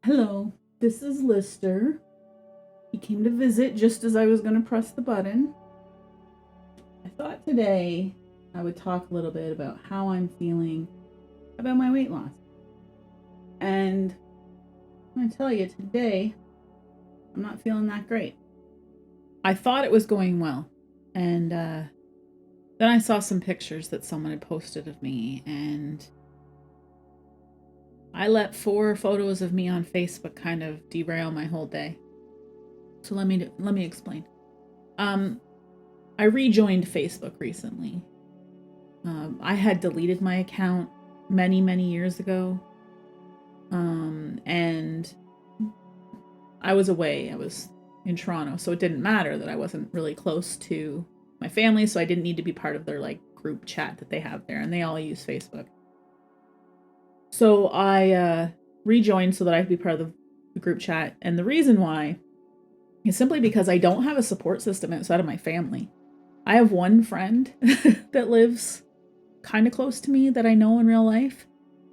Hello, this is Lister. He came to visit just as I was going to press the button. I thought today I would talk a little bit about how I'm feeling about my weight loss. And I'm going to tell you today, I'm not feeling that great. I thought it was going well. And then I saw some pictures that someone had posted of me, and I let 4 photos of me on Facebook kind of derail my whole day. So let me explain. I rejoined Facebook recently. I had deleted my account many years ago. And I was away. I was in Toronto, so it didn't matter that I wasn't really close to my family, so I didn't need to be part of their group chat that they have there, and they all use Facebook. So I rejoined so that I could be part of the group chat, and the reason why is simply because I don't have a support system outside of my family. I have one friend that lives kind of close to me that I know in real life,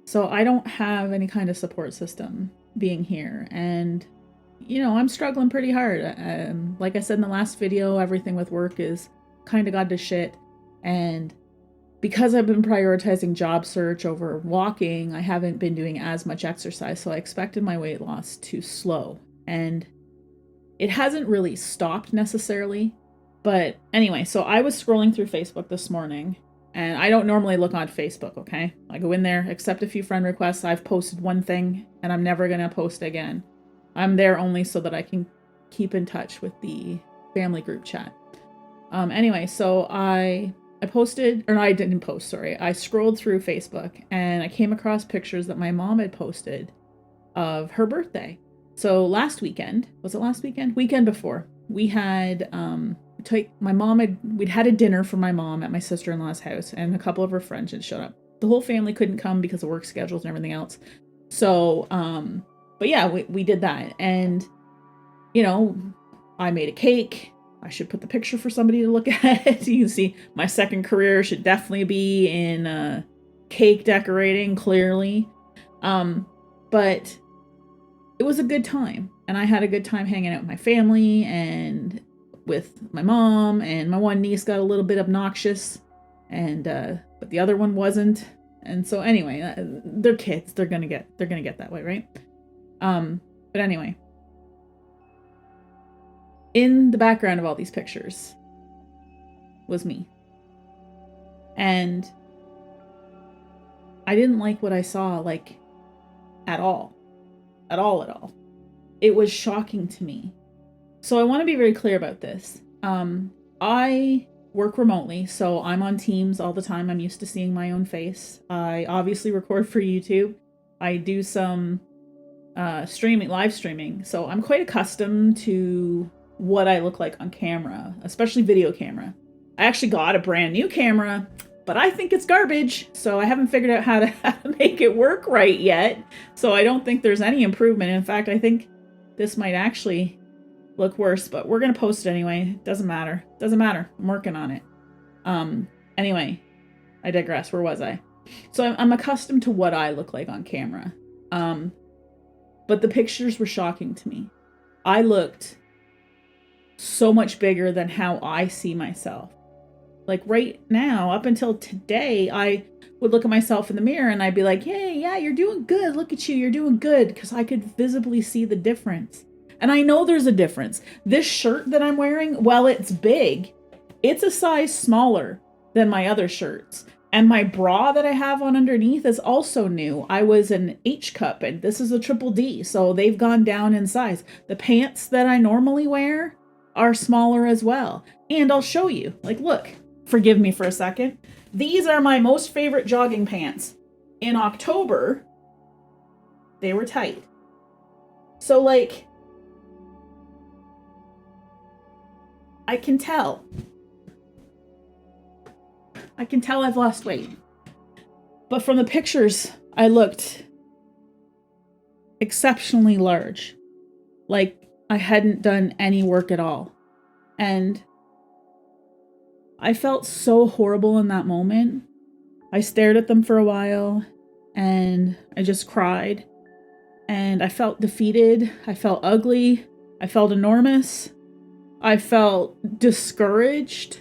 so I don't have any kind of support system being here, and I'm struggling pretty hard. Like I said in the last video, everything with work is kind of gone to shit, and because I've been prioritizing job search over walking, I haven't been doing as much exercise, so I expected my weight loss to slow, and it hasn't really stopped necessarily. But anyway, so I was scrolling through Facebook this morning, and I don't normally look on Facebook, okay? I go in there, accept a few friend requests. I've posted one thing, and I'm never going to post again. I'm there only so that I can keep in touch with the family group chat. Anyway, so I posted, or no, I didn't post, sorry. I scrolled through Facebook, and I came across pictures that my mom had posted of her birthday. So last weekend, was it last weekend? Weekend before, we had, we'd had a dinner for my mom at my sister-in-law's house, and a couple of her friends had showed up. The whole family couldn't come because of work schedules and everything else. So, but yeah, we did that. And, I made a cake. I should put the picture for somebody to look at. You can see my second career should definitely be in cake decorating, clearly. But it was a good time, and I had a good time hanging out with my family and with my mom, and my one niece got a little bit obnoxious, and but the other one wasn't. And so anyway, they're kids. They're gonna get that way, right? But anyway, in the background of all these pictures was me, and I didn't like what I saw, at all. It was shocking to me. So I want to be very clear about this. I work remotely, so I'm on Teams all the time. I'm used to seeing my own face. I obviously record for YouTube. I do some live streaming, so I'm quite accustomed to what I look like on camera, especially video camera. I actually got a brand new camera, but I think it's garbage, so I haven't figured out how to make it work right yet. So I don't think there's any improvement. In fact, I think this might actually look worse, but we're gonna post it anyway. Doesn't matter. I'm working on it. Anyway, I digress. Where was I? So I'm accustomed to what I look like on camera. But the pictures were shocking to me. I looked so much bigger than how I see myself. Like right now, up until today, I would look at myself in the mirror and I'd be like, hey, yeah, you're doing good. Look at you, you're doing good. Because I could visibly see the difference. And I know there's a difference. This shirt that I'm wearing, while it's big, it's a size smaller than my other shirts. And my bra that I have on underneath is also new. I was an H cup, and this is a triple D, so they've gone down in size. The pants that I normally wear are smaller as well. And I'll show you. Look, forgive me for a second. These are my most favorite jogging pants. In October, they were tight. So, I can tell I've lost weight. But from the pictures, I looked exceptionally large. Like I hadn't done any work at all. And I felt so horrible in that moment. I stared at them for a while, and I just cried. and I felt defeated. I felt ugly. I felt enormous. I felt discouraged.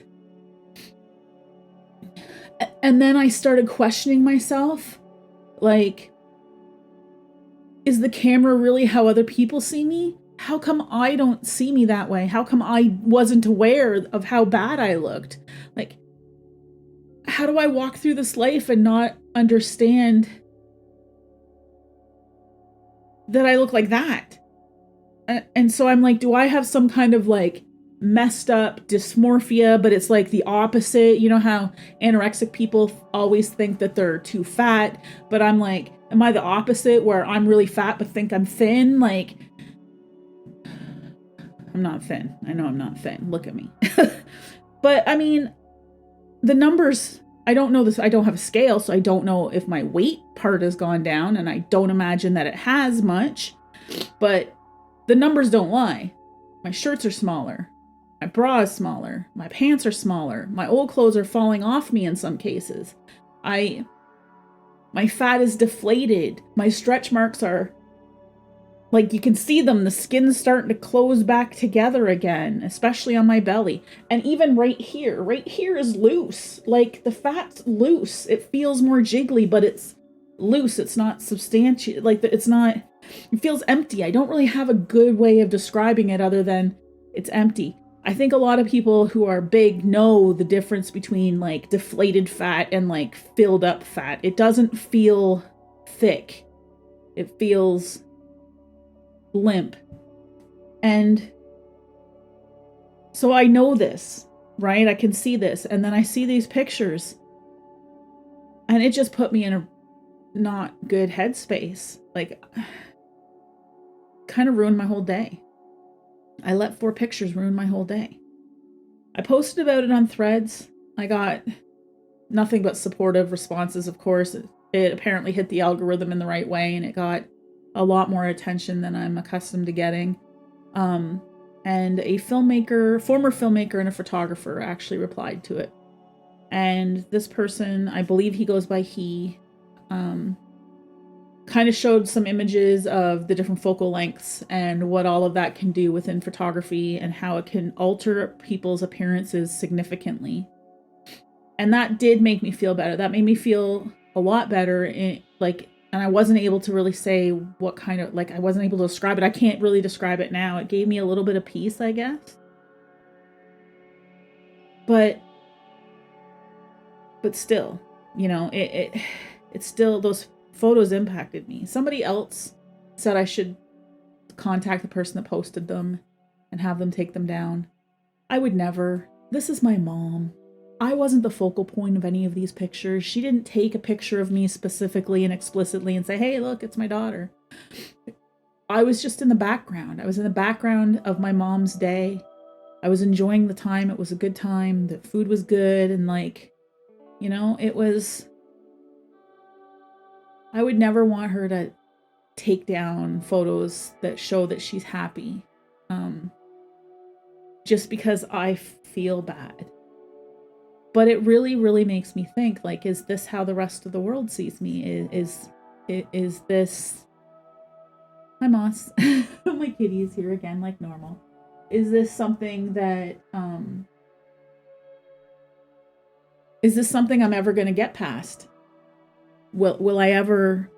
And then I started questioning myself, like, is the camera really how other people see me? How come I don't see me that way? How come I wasn't aware of how bad I looked? Like, how do I walk through this life and not understand that I look like that? And so I'm like, do I have some kind of like messed up dysmorphia, but it's like the opposite? You know how anorexic people always think that they're too fat, but I'm like, am I the opposite where I'm really fat but think I'm thin? Like, I'm not thin. I know I'm not thin. Look at me. But I mean, the numbers, I don't know this. I don't have a scale, so I don't know if my weight part has gone down, and I don't imagine that it has much, but the numbers don't lie. My shirts are smaller. My bra is smaller. My pants are smaller. My old clothes are falling off me in some cases. My fat is deflated. My stretch marks are, like, you can see them. The skin's starting to close back together again, especially on my belly. And even right here is loose. Like, the fat's loose. It feels more jiggly, but it's loose. It's not substantial. Like, it's not, it feels empty. I don't really have a good way of describing it other than it's empty. I think a lot of people who are big know the difference between like deflated fat and like filled up fat. It doesn't feel thick. It feels limp. And so I know this, right? I can see this. And then I see these pictures and it just put me in a not good headspace. Like, kind of ruined my whole day. I let 4 pictures ruin my whole day. I posted about it on Threads. I got nothing but supportive responses, of course. It apparently hit the algorithm in the right way, and it got a lot more attention than I'm accustomed to getting. And a filmmaker, former filmmaker and a photographer actually replied to it. And this person, I believe he goes by he, kind of showed some images of the different focal lengths and what all of that can do within photography and how it can alter people's appearances significantly. And that did make me feel better. That made me feel a lot better. And I wasn't able to really say what kind of, like, I wasn't able to describe it. I can't really describe it now. It gave me a little bit of peace, I guess. But still, you know, it's still, those photos impacted me. Somebody else said I should contact the person that posted them and have them take them down. I would never. This is my mom. I wasn't the focal point of any of these pictures. She didn't take a picture of me specifically and explicitly and say, hey, look, it's my daughter. I was just in the background. I was in the background of my mom's day. I was enjoying the time. It was a good time. The food was good. And like, you know, it was, I would never want her to take down photos that show that she's happy, just because I feel bad. But it really, really makes me think, like, is this how the rest of the world sees me? Is this... Hi, Moss. My kitty is here again, like normal. Is this something that, is this something I'm ever going to get past? Will I ever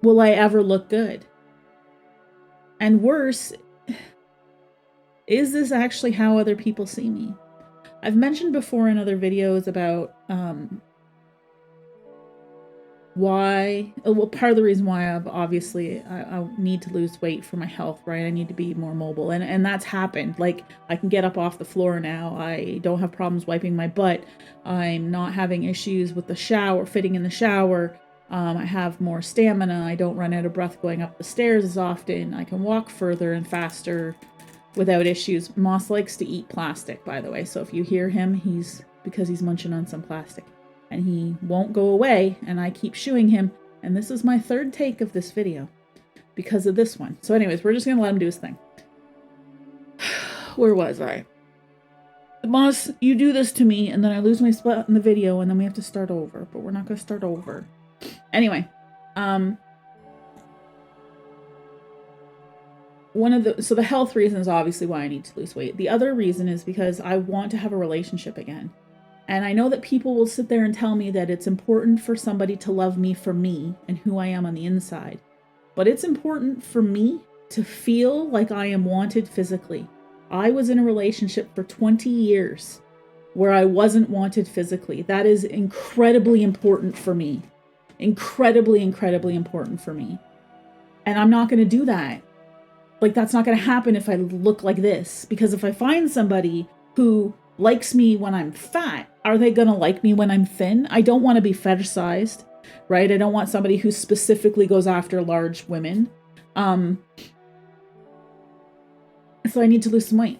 look good? And worse, is this actually how other people see me? I've mentioned before in other videos about why, well, part of the reason why I need to lose weight for my health, right? I need to be more mobile, and that's happened. Like, I can get up off the floor now. I don't have problems wiping my butt. I'm not having issues with the shower, fitting in the shower. I have more stamina. I don't run out of breath going up the stairs as often. I can walk further and faster without issues. Moss likes to eat plastic, by the way. So if you hear him, because he's munching on some plastic. And he won't go away, and I keep shooing him. And this is my 3rd take of this video because of this one. So anyways, we're just going to let him do his thing. Where was I? Moss, you do this to me, and then I lose my spot in the video, and then we have to start over. But we're not going to start over. Anyway, so the health reason is obviously why I need to lose weight. The other reason is because I want to have a relationship again. And I know that people will sit there and tell me that it's important for somebody to love me for me and who I am on the inside. But it's important for me to feel like I am wanted physically. I was in a relationship for 20 years where I wasn't wanted physically. That is incredibly important for me. Incredibly, incredibly important for me. And I'm not going to do that. Like, that's not going to happen if I look like this. Because if I find somebody who likes me when I'm fat, are they going to like me when I'm thin? I don't want to be fetishized, right? I don't want somebody who specifically goes after large women. So I need to lose some weight.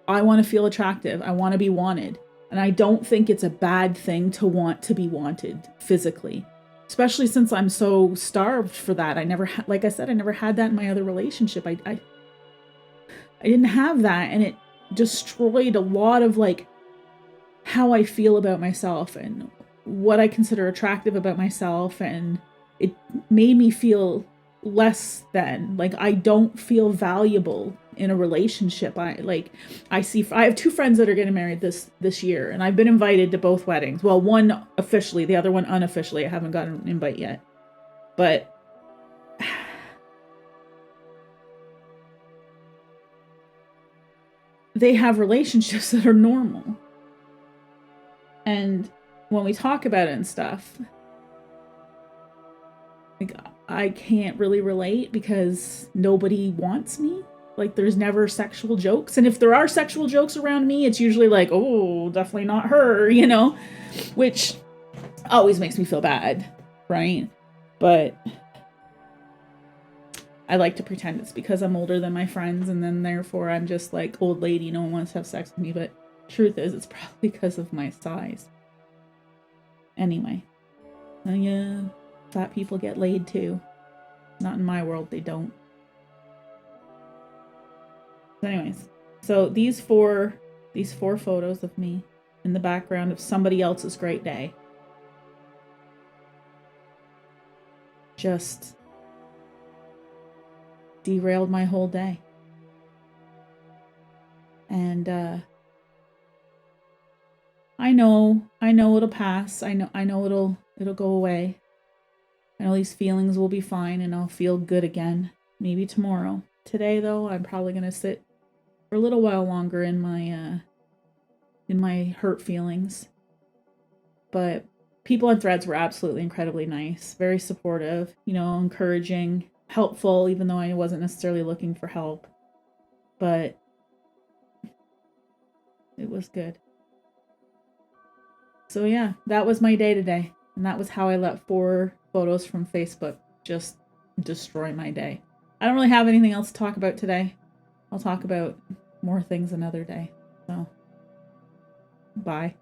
I want to feel attractive. I want to be wanted. And I don't think it's a bad thing to want to be wanted physically, especially since I'm so starved for that. I never, like I said, I never had that in my other relationship. I didn't have that, and it destroyed a lot of like how I feel about myself and what I consider attractive about myself, and it made me feel less than, like, I don't feel valuable in a relationship. I have two friends that are getting married this year, and I've been invited to both weddings. Well, one officially, the other one unofficially. I haven't gotten an invite yet. But they have relationships that are normal. And when we talk about it and stuff, like, I can't really relate because nobody wants me. Like, there's never sexual jokes. And if there are sexual jokes around me, it's usually like, oh, definitely not her, you know, which always makes me feel bad, right? But I like to pretend it's because I'm older than my friends, and then therefore I'm just like, old lady, no one wants to have sex with me. But truth is, it's probably because of my size. Anyway, yeah, fat people get laid too. Not in my world, they don't. Anyways, so these four photos of me in the background of somebody else's great day just derailed my whole day. And I know it'll pass. I know it'll go away. I know these feelings will be fine and I'll feel good again. Maybe tomorrow. Today though, I'm probably gonna sit for a little while longer in my hurt feelings. But people on Threads were absolutely incredibly nice, very supportive, you know, encouraging, helpful, even though I wasn't necessarily looking for help. But it was good. So yeah, that was my day today. And that was how I let 4 photos from Facebook just destroy my day. I don't really have anything else to talk about today. I'll talk about more things another day. So, bye.